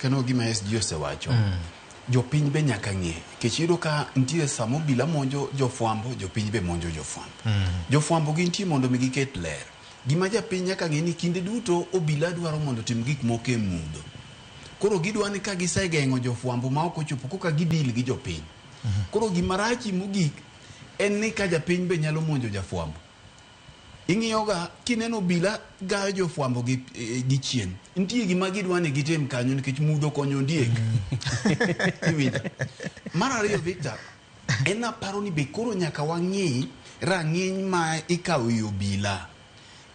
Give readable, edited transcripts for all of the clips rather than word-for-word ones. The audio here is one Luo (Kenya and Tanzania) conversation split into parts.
no gima SG osewacho. Jopiny be nyaka ng'e. Kechiro ka ntie samo bila monjo jofwambo, jopiny be monjo jofwambo. Jofwambo gintie mondo mi giket ler. Gima japiny nyaka ng'e ni kinde duto obila dwaro mondo tim gik moko e mudho. Koro gidwa ni ka gisegeng'o jofwambo ma ok ochopo koka gidil gi jopiny. Koro gima rachi mogik en ni ka japiny be nyalo monjo jafwambo. Ing'iyoga kineno obila gayo jofwambo gi chien. Nitie gima gidwa ni gitim kanyo nikech mudho konyo ondiek. Mar ariyo Victor, en aparo ni be koro nyaka wang'e rang'iny ma ikawo i obila.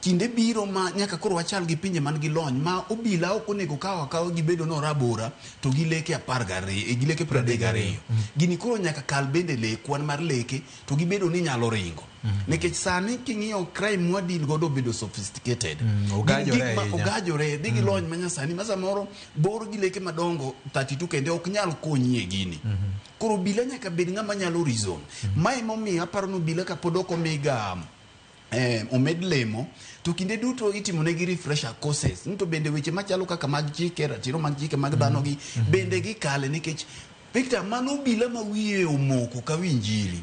Kinde biro ma nyaka koro wachal gi pinje man gi lony ma obila ok onego kawo gibedo no rabora to gileke 12 gileke 32. Gini koro nyaka kal bende kwan mar leke to gibedo ni nyalo ringo. Nikech sani king'iyo crime mwadil godo bedo sophisticated. Ogajore digi lony manya sani ma samoro bor gileke madongo 32 kende ok nyal konyi e gini. Koro obila nyaka bed ng'ama nyalo reason. Mae momiyo aparo ni obila kapod ok omiga omed lemo to kinde duto itimo negi refresher courses. Nito bende weche machalo kaka mag chike, ratiro mag chike mag dhano gi bende gikale nikech Victor mano obila ma wiye omoko ka winjili.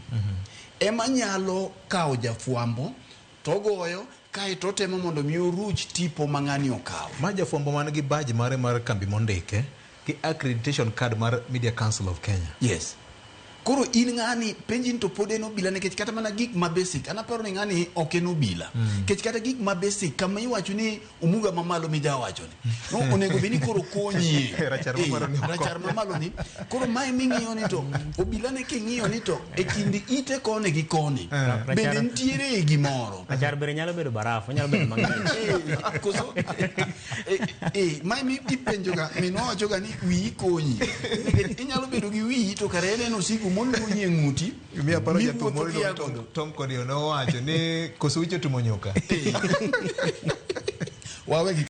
Ema nyalo kawo jafwambo to goyo kae to temo mondo mi oruch tipo mang'ani okawo. Ma jafwambo man gi badge mare mar kambi mondike gi accreditation card mar Media Council of Kenya. Yes. Koro in ng'ani penjin to pod en obila nikech kata mana gik ma basic anaparo ni ng'ani ok en obila. Nikech kata gik ma basic kama iwacho ni omuga mamalo mija wacho ni. No onego beni koro konyi. Rachar mamalo ni. Koro mae ming'iyo ni to obila ne king'iyo ni to e kindi ite kone gi koni. Bende ntiere gimoro. Rachar bere nyalo bedo barafu, nyalo bedo mang'ich. Koso mae mi ipenjoga minwa wachoga ni wi konyi. Inyalo bedo gi wi to kare en osigo mondo nye ng'uti mi aparo jathum moro Tom Kodio no wacho ni koso wicho tumo nyoka. Wawe